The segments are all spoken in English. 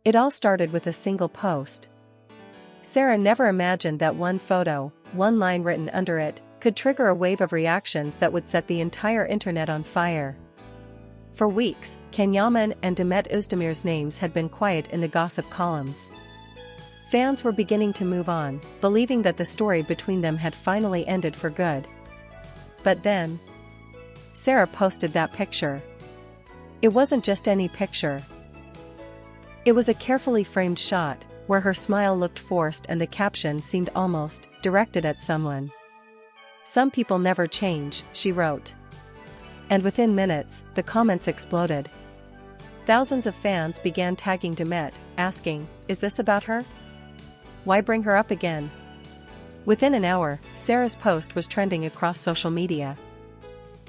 It all started with a single post. Sara never imagined that one photo, one line written under it, could trigger a wave of reactions that would set the entire internet on fire. For weeks, Can Yaman and Demet Özdemir's names had been quiet in the gossip columns. Fans were beginning to move on, believing that the story between them had finally ended for good. But then, Sara posted that picture. It wasn't just any picture. It was a carefully framed shot, where her smile looked forced and the caption seemed almost directed at someone. "Some people never change," she wrote. And within minutes, the comments exploded. Thousands of fans began tagging Demet, asking, "Is this about her? Why bring her up again?" Within an hour, Sara's post was trending across social media.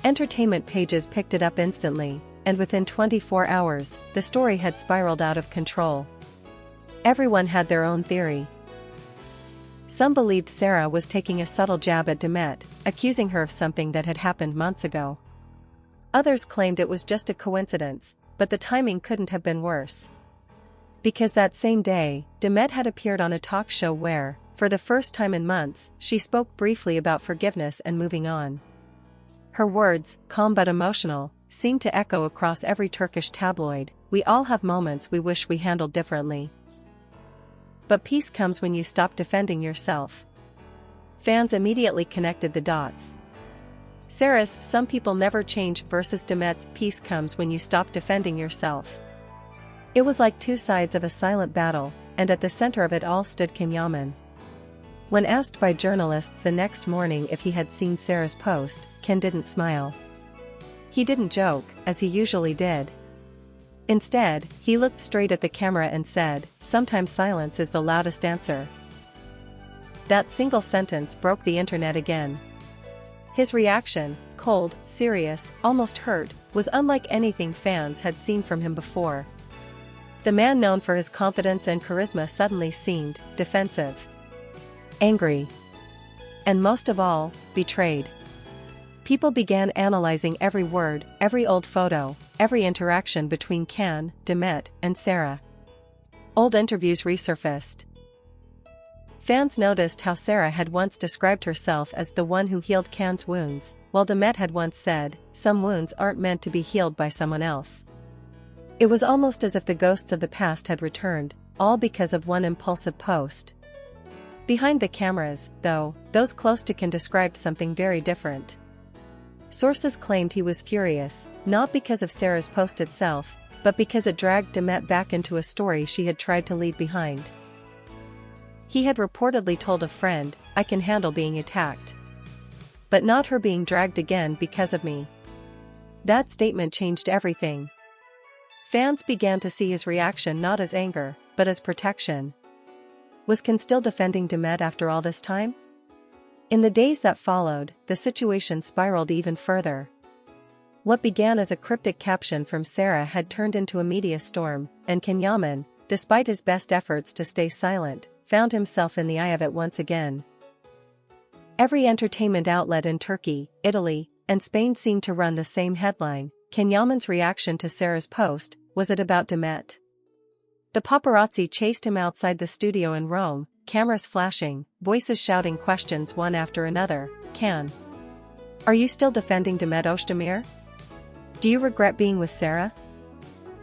Entertainment pages picked it up instantly, and within 24 hours, the story had spiraled out of control. Everyone had their own theory. Some believed Sara was taking a subtle jab at Demet, accusing her of something that had happened months ago. Others claimed it was just a coincidence, but the timing couldn't have been worse. Because that same day, Demet had appeared on a talk show where, for the first time in months, she spoke briefly about forgiveness and moving on. Her words, calm but emotional, seemed to echo across every Turkish tabloid. "We all have moments we wish we handled differently. But peace comes when you stop defending yourself." Fans immediately connected the dots. Sara's "Some people never change" versus Demet's "Peace comes when you stop defending yourself." It was like two sides of a silent battle, and at the center of it all stood Can Yaman. When asked by journalists the next morning if he had seen Sara's post, Can didn't smile. He didn't joke, as he usually did. Instead, he looked straight at the camera and said, "Sometimes silence is the loudest answer." That single sentence broke the internet again. His reaction, cold, serious, almost hurt, was unlike anything fans had seen from him before. The man known for his confidence and charisma suddenly seemed defensive, angry, and most of all, betrayed. People began analyzing every word, every old photo, every interaction between Can, Demet, and Sara. Old interviews resurfaced. Fans noticed how Sara had once described herself as the one who healed Can's wounds, while Demet had once said, "Some wounds aren't meant to be healed by someone else." It was almost as if the ghosts of the past had returned, all because of one impulsive post. Behind the cameras, though, those close to Can described something very different. Sources claimed he was furious, not because of Sara's post itself, but because it dragged Demet back into a story she had tried to leave behind. He had reportedly told a friend, "I can handle being attacked, but not her being dragged again because of me." That statement changed everything. Fans began to see his reaction not as anger, but as protection. Was Can still defending Demet after all this time? In the days that followed, the situation spiraled even further. What began as a cryptic caption from Sara had turned into a media storm, and Can Yaman, despite his best efforts to stay silent, found himself in the eye of it once again. Every entertainment outlet in Turkey, Italy, and Spain seemed to run the same headline: Can Yaman's reaction to Sara's post, was it about Demet? The paparazzi chased him outside the studio in Rome, cameras flashing, voices shouting questions one after another. "Can, are you still defending Demet Özdemir? Do you regret being with Sara?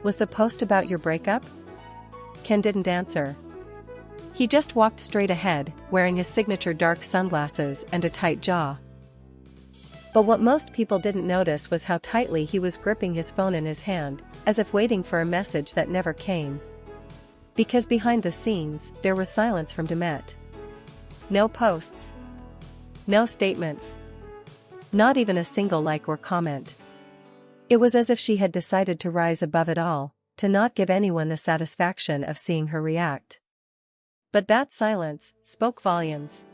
Was the post about your breakup?" Can didn't answer. He just walked straight ahead, wearing his signature dark sunglasses and a tight jaw. But what most people didn't notice was how tightly he was gripping his phone in his hand, as if waiting for a message that never came. Because behind the scenes, there was silence from Demet. No posts. No statements. Not even a single like or comment. It was as if she had decided to rise above it all, to not give anyone the satisfaction of seeing her react. But that silence spoke volumes.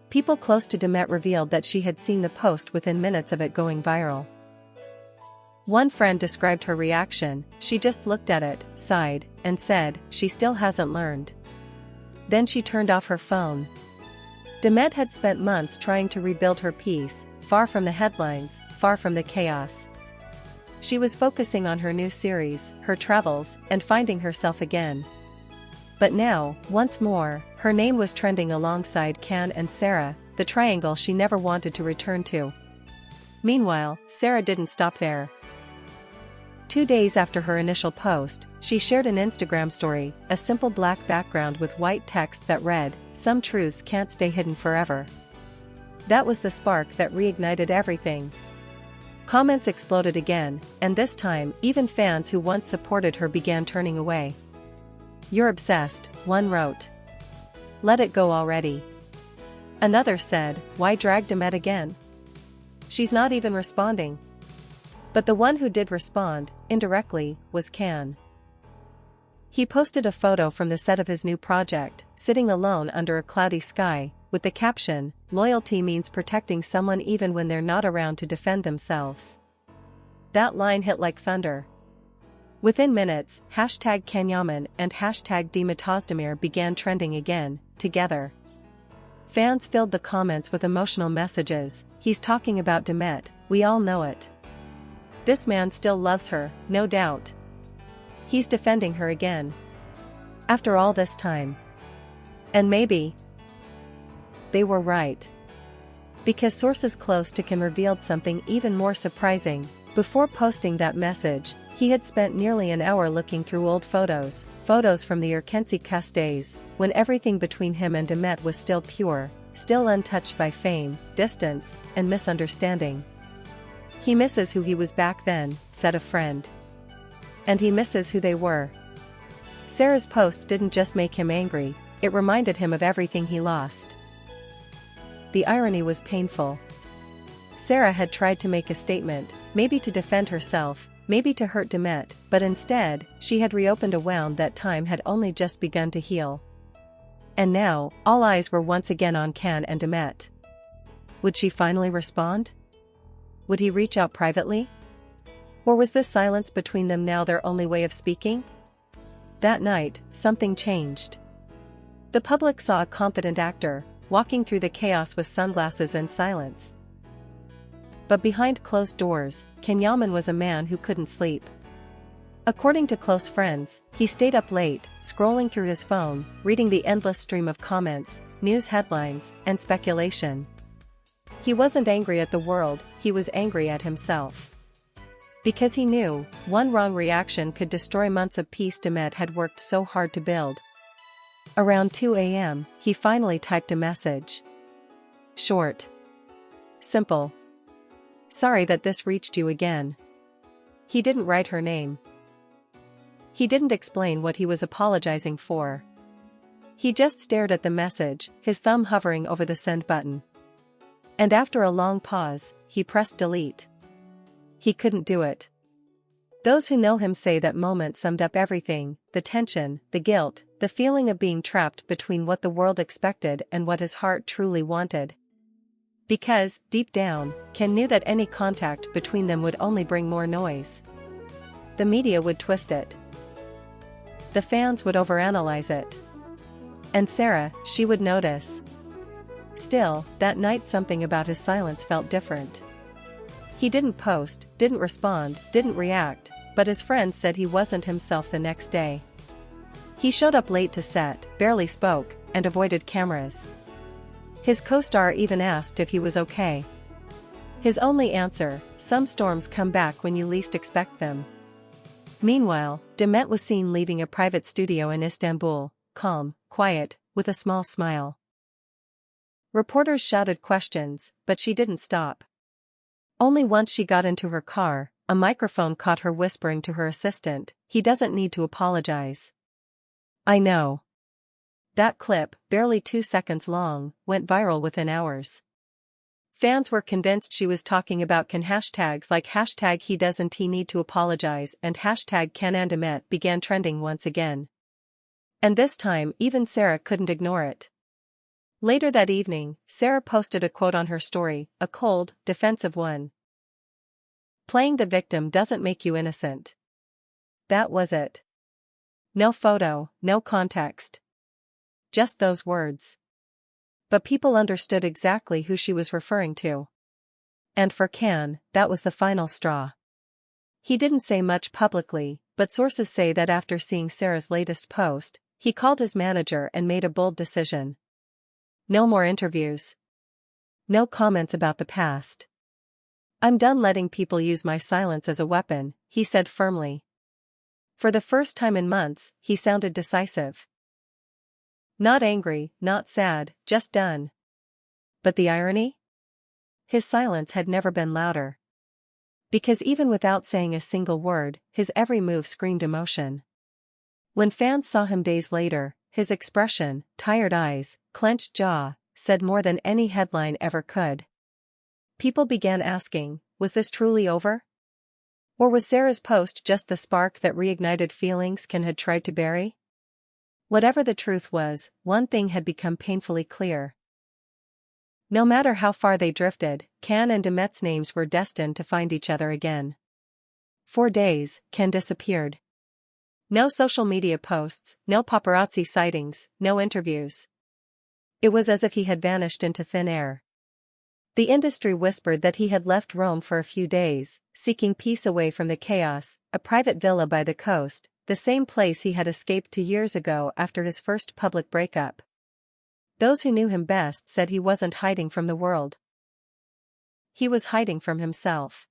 People close to Demet revealed that she had seen the post within minutes of it going viral. One friend described her reaction: "She just looked at it, sighed, and said, 'She still hasn't learned.' Then she turned off her phone." Demet had spent months trying to rebuild her peace, far from the headlines, far from the chaos. She was focusing on her new series, her travels, and finding herself again. But now, once more, her name was trending alongside Can and Sara, the triangle she never wanted to return to. Meanwhile, Sara didn't stop there. 2 days after her initial post, she shared an Instagram story, a simple black background with white text that read, "Some truths can't stay hidden forever." That was the spark that reignited everything. Comments exploded again, and this time, even fans who once supported her began turning away. "You're obsessed," one wrote. "Let it go already." Another said, "Why drag Demet again? She's not even responding." But the one who did respond, indirectly, was Can. He posted a photo from the set of his new project, sitting alone under a cloudy sky, with the caption, "Loyalty means protecting someone even when they're not around to defend themselves." That line hit like thunder. Within minutes, hashtag Can Yaman and hashtag Demet Özdemir began trending again, together. Fans filled the comments with emotional messages, "He's talking about Demet, we all know it. This man still loves her, no doubt. He's defending her again. After all this time." And maybe they were right. Because sources close to Can revealed something even more surprising. Before posting that message, he had spent nearly an hour looking through old photos from the Erkenci days, when everything between him and Demet was still pure, still untouched by fame, distance, and misunderstanding. "He misses who he was back then," said a friend. And he misses who they were. Sara's post didn't just make him angry, it reminded him of everything he lost. The irony was painful. Sara had tried to make a statement, maybe to defend herself, maybe to hurt Demet, but instead, she had reopened a wound that time had only just begun to heal. And now, all eyes were once again on Can and Demet. Would she finally respond? Would he reach out privately? Or was this silence between them now their only way of speaking? That night, something changed. The public saw a confident actor, walking through the chaos with sunglasses and silence. But behind closed doors, Can Yaman was a man who couldn't sleep. According to close friends, he stayed up late, scrolling through his phone, reading the endless stream of comments, news headlines, and speculation. He wasn't angry at the world, he was angry at himself. Because he knew, one wrong reaction could destroy months of peace Demet had worked so hard to build. Around 2 a.m., he finally typed a message. Short. Simple. "Sorry that this reached you again." He didn't write her name. He didn't explain what he was apologizing for. He just stared at the message, his thumb hovering over the send button. And after a long pause, he pressed delete. He couldn't do it. Those who know him say that moment summed up everything, the tension, the guilt, the feeling of being trapped between what the world expected and what his heart truly wanted. Because, deep down, Can knew that any contact between them would only bring more noise. The media would twist it. The fans would overanalyze it. And Sara, she would notice. Still, that night something about his silence felt different. He didn't post, didn't respond, didn't react, but his friends said he wasn't himself the next day. He showed up late to set, barely spoke, and avoided cameras. His co-star even asked if he was okay. His only answer, "Some storms come back when you least expect them." Meanwhile, Demet was seen leaving a private studio in Istanbul, calm, quiet, with a small smile. Reporters shouted questions, but she didn't stop. Only once she got into her car, a microphone caught her whispering to her assistant, "He doesn't need to apologize." "I know." That clip, barely 2 seconds long, went viral within hours. Fans were convinced she was talking about Can. Hashtags like hashtag he doesn't need to apologize and hashtag Can and Demet began trending once again. And this time even Sara couldn't ignore it. Later that evening, Sara posted a quote on her story, a cold, defensive one. "Playing the victim doesn't make you innocent." That was it. No photo, no context. Just those words. But people understood exactly who she was referring to. And for Can, that was the final straw. He didn't say much publicly, but sources say that after seeing Sara's latest post, he called his manager and made a bold decision. No more interviews. No comments about the past. I'm done letting people use my silence as a weapon, he said firmly. For the first time in months, he sounded decisive. Not angry, not sad, just done. But the irony? His silence had never been louder. Because even without saying a single word, his every move screamed emotion. When fans saw him days later, his expression, tired eyes, clenched jaw, said more than any headline ever could. People began asking, was this truly over? Or was Sara's post just the spark that reignited feelings Can had tried to bury? Whatever the truth was, one thing had become painfully clear. No matter how far they drifted, Can and Demet's names were destined to find each other again. For days, Can disappeared. No social media posts, no paparazzi sightings, no interviews. It was as if he had vanished into thin air. The industry whispered that he had left Rome for a few days, seeking peace away from the chaos, a private villa by the coast, the same place he had escaped to years ago after his first public breakup. Those who knew him best said he wasn't hiding from the world. He was hiding from himself.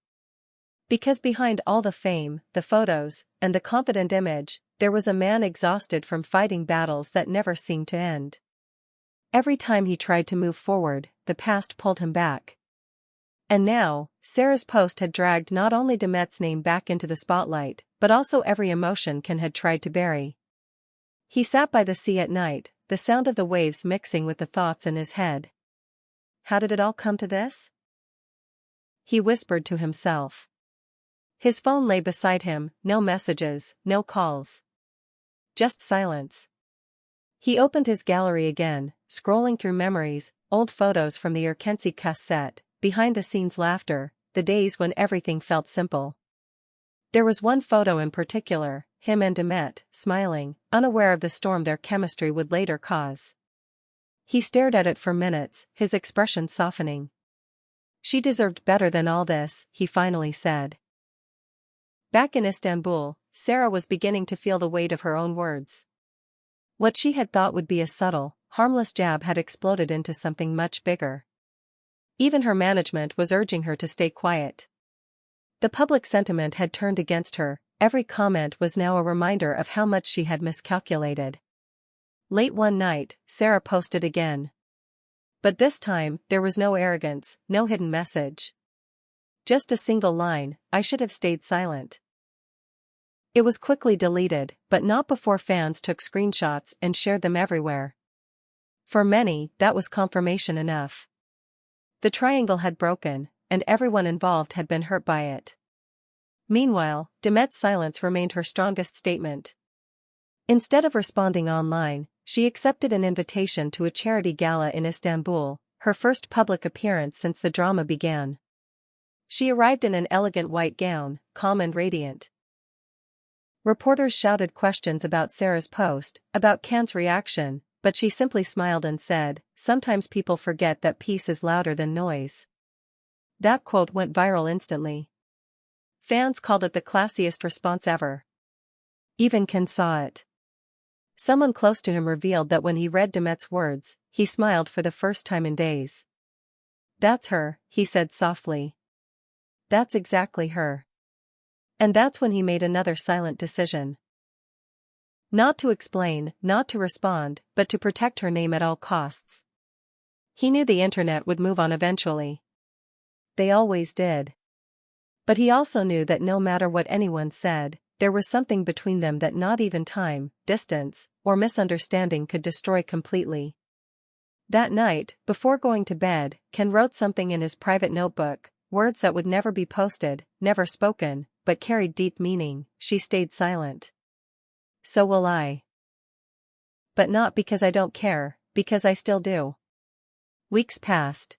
Because behind all the fame, the photos, and the confident image, there was a man exhausted from fighting battles that never seemed to end. Every time he tried to move forward, the past pulled him back. And now, Sara's post had dragged not only Demet's name back into the spotlight, but also every emotion Can had tried to bury. He sat by the sea at night, the sound of the waves mixing with the thoughts in his head. How did it all come to this? He whispered to himself. His phone lay beside him, no messages, no calls. Just silence. He opened his gallery again, scrolling through memories, old photos from the Urkency cassette, behind-the-scenes laughter, the days when everything felt simple. There was one photo in particular, him and Demet, smiling, unaware of the storm their chemistry would later cause. He stared at it for minutes, his expression softening. She deserved better than all this, he finally said. Back in Istanbul, Sara was beginning to feel the weight of her own words. What she had thought would be a subtle, harmless jab had exploded into something much bigger. Even her management was urging her to stay quiet. The public sentiment had turned against her, every comment was now a reminder of how much she had miscalculated. Late one night, Sara posted again. But this time, there was no arrogance, no hidden message. Just a single line, I should have stayed silent. It was quickly deleted, but not before fans took screenshots and shared them everywhere. For many, that was confirmation enough. The triangle had broken, and everyone involved had been hurt by it. Meanwhile, Demet's silence remained her strongest statement. Instead of responding online, she accepted an invitation to a charity gala in Istanbul, her first public appearance since the drama began. She arrived in an elegant white gown, calm and radiant. Reporters shouted questions about Sara's post, about Can's reaction, but she simply smiled and said, "Sometimes people forget that peace is louder than noise." That quote went viral instantly. Fans called it the classiest response ever. Even Can saw it. Someone close to him revealed that when he read Demet's words, he smiled for the first time in days. "That's her," he said softly. "That's exactly her." And that's when he made another silent decision. Not to explain, not to respond, but to protect her name at all costs. He knew the internet would move on eventually. They always did. But he also knew that no matter what anyone said, there was something between them that not even time, distance, or misunderstanding could destroy completely. That night, before going to bed, Can wrote something in his private notebook, words that would never be posted, never spoken, but carried deep meaning. She stayed silent. So will I. But not because I don't care, because I still do. Weeks passed.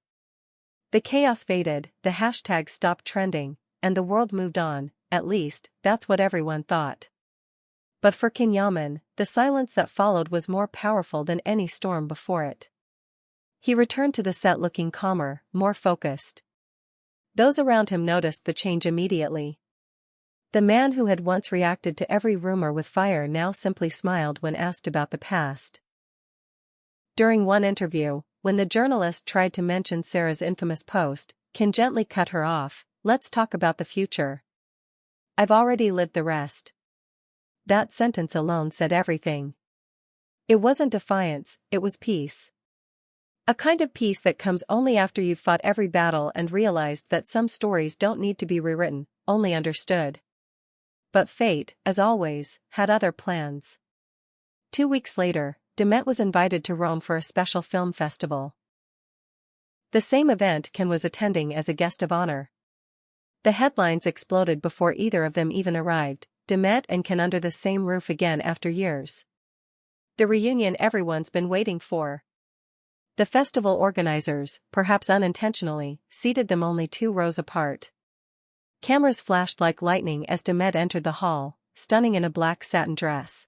The chaos faded, the hashtag stopped trending, and the world moved on, at least, that's what everyone thought. But for Can Yaman, the silence that followed was more powerful than any storm before it. He returned to the set looking calmer, more focused. Those around him noticed the change immediately. The man who had once reacted to every rumor with fire now simply smiled when asked about the past. During one interview, when the journalist tried to mention Sara's infamous post, Can gently cut her off. "Let's talk about the future. I've already lived the rest." That sentence alone said everything. It wasn't defiance, it was peace. A kind of peace that comes only after you've fought every battle and realized that some stories don't need to be rewritten, only understood. But fate, as always, had other plans. 2 weeks later, Demet was invited to Rome for a special film festival. The same event Can was attending as a guest of honor. The headlines exploded before either of them even arrived, Demet and Can under the same roof again after years. The reunion everyone's been waiting for. The festival organizers, perhaps unintentionally, seated them only 2 rows apart. Cameras flashed like lightning as Demet entered the hall, stunning in a black satin dress.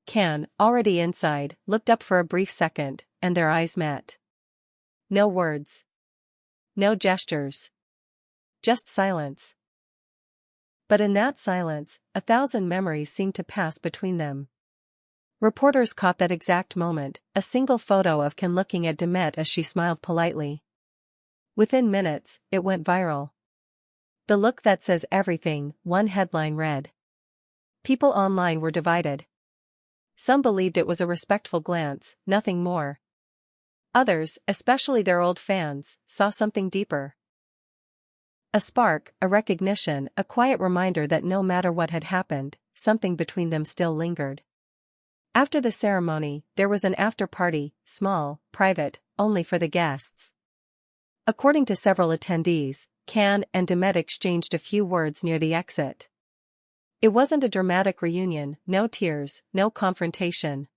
Can, already inside, looked up for a brief second, and their eyes met. No words. No gestures. Just silence. But in that silence, 1,000 memories seemed to pass between them. Reporters caught that exact moment, a single photo of Can looking at Demet as she smiled politely. Within minutes, it went viral. "The look that says everything," one headline read. People online were divided. Some believed it was a respectful glance, nothing more. Others, especially their old fans, saw something deeper. A spark, a recognition, a quiet reminder that no matter what had happened, something between them still lingered. After the ceremony, there was an after-party, small, private, only for the guests. According to several attendees, Can and Demet exchanged a few words near the exit. It wasn't a dramatic reunion, no tears, no confrontation.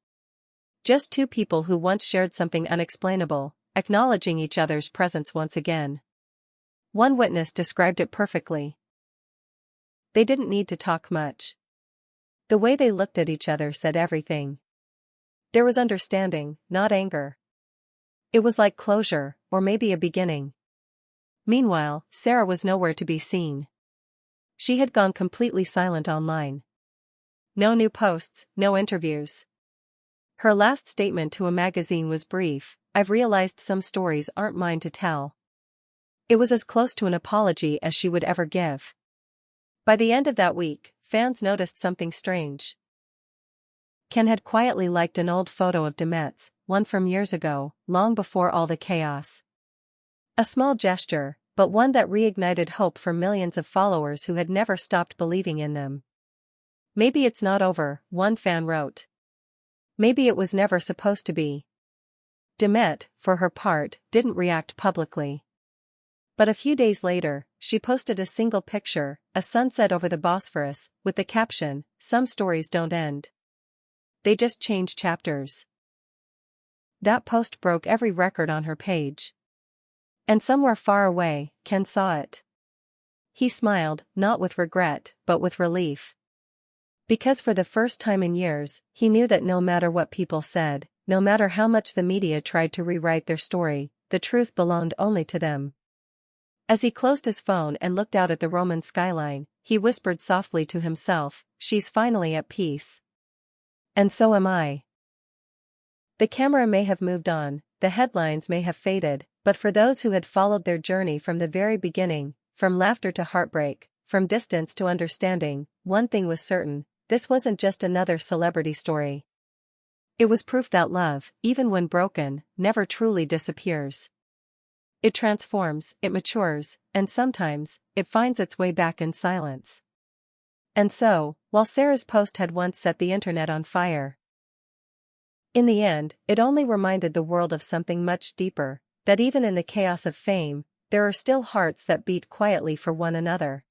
Just 2 people who once shared something unexplainable, acknowledging each other's presence once again. One witness described it perfectly. They didn't need to talk much. The way they looked at each other said everything. There was understanding, not anger. It was like closure, or maybe a beginning. Meanwhile, Sara was nowhere to be seen. She had gone completely silent online. No new posts, no interviews. Her last statement to a magazine was brief: "I've realized some stories aren't mine to tell." It was as close to an apology as she would ever give. By the end of that week, fans noticed something strange. Can had quietly liked an old photo of Demet's, one from years ago, long before all the chaos. A small gesture, but one that reignited hope for millions of followers who had never stopped believing in them. "Maybe it's not over," one fan wrote. Maybe it was never supposed to be. Demet, for her part, didn't react publicly. But a few days later, she posted a single picture, a sunset over the Bosphorus, with the caption, "Some stories don't end. They just change chapters." That post broke every record on her page. And somewhere far away, Can saw it. He smiled, not with regret, but with relief. Because for the first time in years, he knew that no matter what people said, no matter how much the media tried to rewrite their story, the truth belonged only to them. As he closed his phone and looked out at the Roman skyline, he whispered softly to himself, "She's finally at peace. And so am I." The camera may have moved on, the headlines may have faded, but for those who had followed their journey from the very beginning, from laughter to heartbreak, from distance to understanding, one thing was certain: this wasn't just another celebrity story. It was proof that love, even when broken, never truly disappears. It transforms, it matures, and sometimes, it finds its way back in silence. And so, while Sara's post had once set the internet on fire, in the end, it only reminded the world of something much deeper, that even in the chaos of fame, there are still hearts that beat quietly for one another.